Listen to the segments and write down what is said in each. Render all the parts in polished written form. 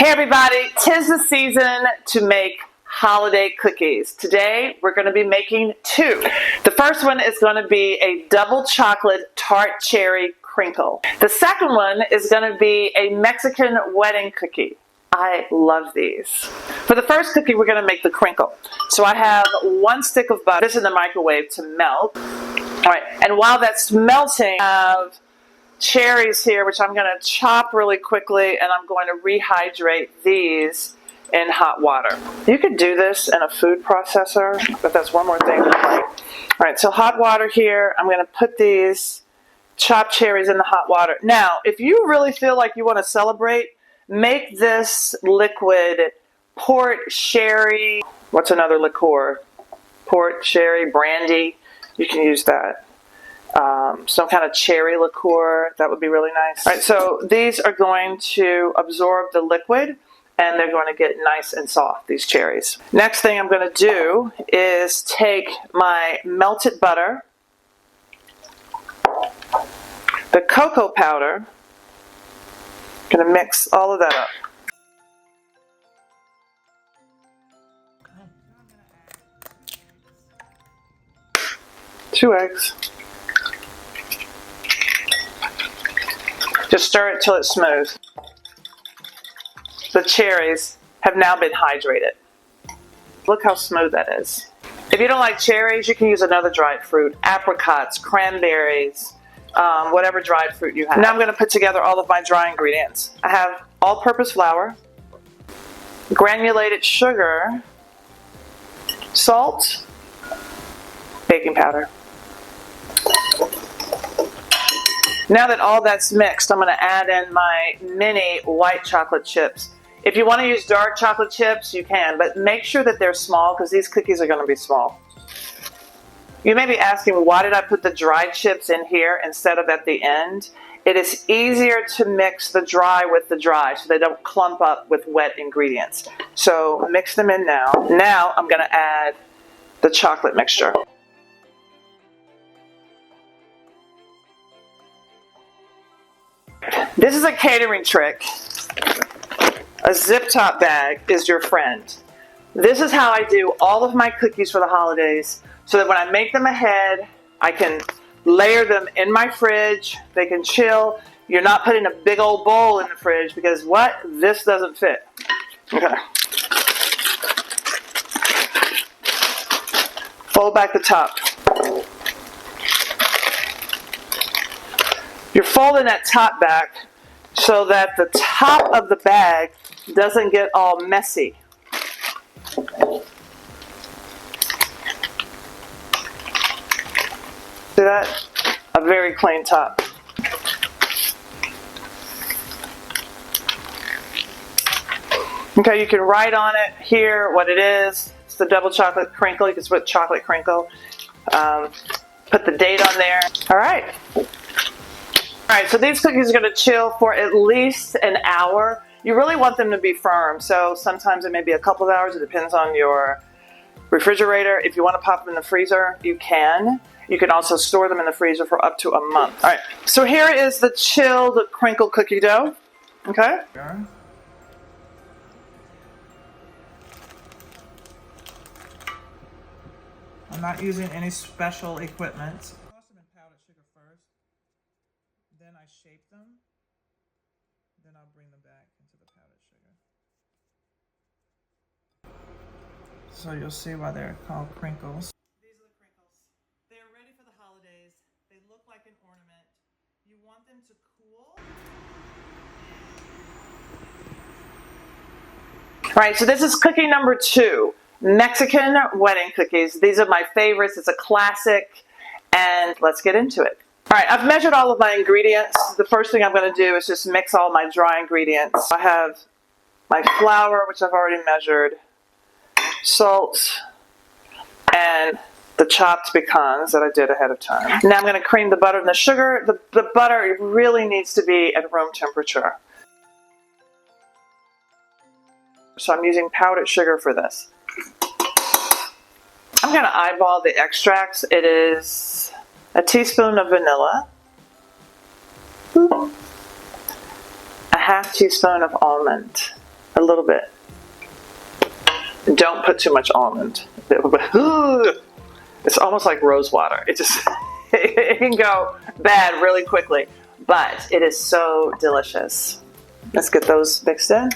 Hey everybody, 'tis the season to make holiday cookies. Today we're going to be making two. The first one is going to be a double chocolate tart cherry crinkle. The second one is going to be a Mexican wedding cookie. I love these. For the first cookie we're going to make the crinkle. So I have 1 stick of butter. This is in the microwave to melt. Alright, and while that's melting, I have cherries here, which I'm going to chop really quickly, and I'm going to rehydrate these in hot water. You could do this in a food processor, but that's one more thing to like. Alright, so hot water here. I'm going to put these chopped cherries in the hot water. Now, if you really feel like you want to celebrate, make this liquid port, sherry, what's another liqueur? Port, sherry, brandy. You can use that. Some kind of cherry liqueur, that would be really nice. All right, so these are going to absorb the liquid and they're going to get nice and soft, these cherries. Next thing I'm going to do is take my melted butter, the cocoa powder, I'm going to mix all of that up. 2 eggs. Just stir it till it's smooth. The cherries have now been hydrated. Look how smooth that is. If you don't like cherries, you can use another dried fruit. Apricots, cranberries, whatever dried fruit you have. Now I'm going to put together all of my dry ingredients. I have all-purpose flour, granulated sugar, salt, baking powder. Now that all that's mixed, I'm going to add in my mini white chocolate chips. If you want to use dark chocolate chips, you can, but make sure that they're small because these cookies are going to be small. You may be asking, why did I put the dried chips in here instead of at the end? It is easier to mix the dry with the dry so they don't clump up with wet ingredients. So mix them in now. Now I'm going to add the chocolate mixture. This is a catering trick. A zip top bag is your friend. This is how I do all of my cookies for the holidays so that when I make them ahead, I can layer them in my fridge. They can chill. You're not putting a big old bowl in the fridge because what? This doesn't fit. Okay. Fold back the top. You're folding that top back so that the top of the bag doesn't get all messy. See that? A very clean top. Okay, you can write on it here what it is. It's the double chocolate crinkle. You can put chocolate crinkle. Put the date on there. All right. Alright, so these cookies are going to chill for at least an hour. You really want them to be firm, so sometimes it may be a couple of hours. It depends on your refrigerator. If you want to pop them in the freezer, you can. You can also store them in the freezer for up to a month. Alright, so here is the chilled crinkle cookie dough. Okay? I'm not using any special equipment. Then I shape them, then I'll bring them back into the powdered sugar. So you'll see why they're called crinkles. These are the crinkles. They're ready for the holidays. They look like an ornament. You want them to cool. Alright, so this is cookie number 2. Mexican wedding cookies. These are my favorites. It's a classic, and let's get into it. Alright, I've measured all of my ingredients. The first thing I'm going to do is just mix all my dry ingredients. I have my flour, which I've already measured, salt, and the chopped pecans that I did ahead of time. Now I'm going to cream the butter and the sugar. The butter really needs to be at room temperature. So I'm using powdered sugar for this. I'm going to eyeball the extracts. It is a teaspoon of vanilla, a half teaspoon of almond, a little bit. Don't put too much almond. It's almost like rose water. It just, it can go bad really quickly, but it is so delicious. Let's get those mixed in.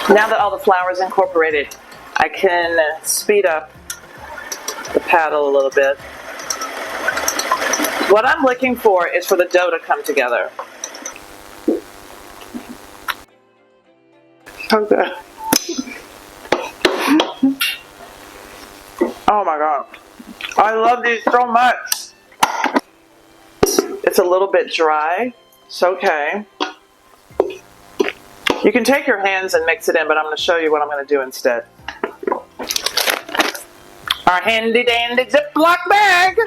Now that all the flour is incorporated, I can speed up the paddle a little bit. What I'm looking for is for the dough to come together. So good. Oh my God. I love these so much. It's a little bit dry. It's okay. You can take your hands and mix it in, but I'm going to show you what I'm going to do instead. Our handy dandy Ziploc bag.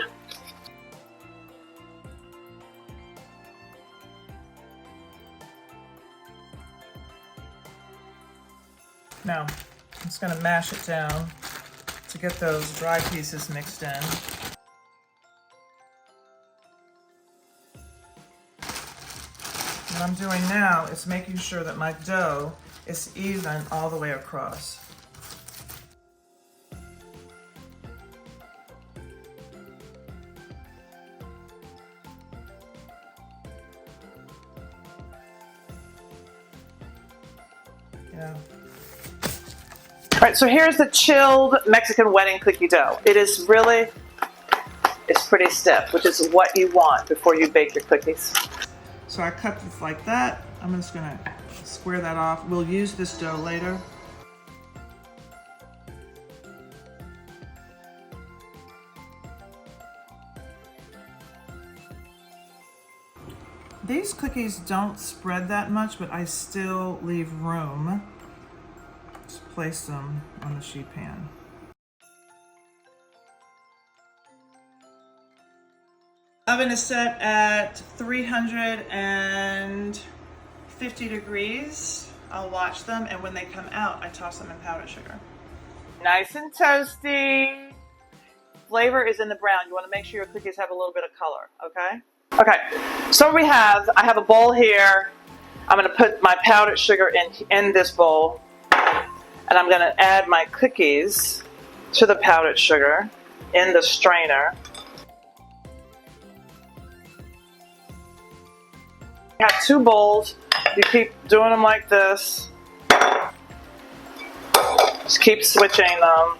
Now, I'm just going to mash it down to get those dry pieces mixed in. What I'm doing now is making sure that my dough is even all the way across. Yeah. All right, so here's the chilled Mexican wedding cookie dough. It's pretty stiff, which is what you want before you bake your cookies. So I cut this like that. I'm just gonna square that off. We'll use this dough later. These cookies don't spread that much, but I still leave room. Just place them on the sheet pan. Oven is set at 350 degrees. I'll watch them, and when they come out, I toss them in powdered sugar. Nice and toasty. Flavor is in the brown. You want to make sure your cookies have a little bit of color, okay? Okay, so I have a bowl here. I'm going to put my powdered sugar in this bowl, and I'm going to add my cookies to the powdered sugar in the strainer. I have 2 bowls. You keep doing them like this. Just keep switching them.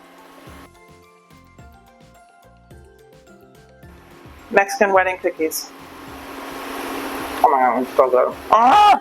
Mexican wedding cookies. Oh my God, it's so good. Ah!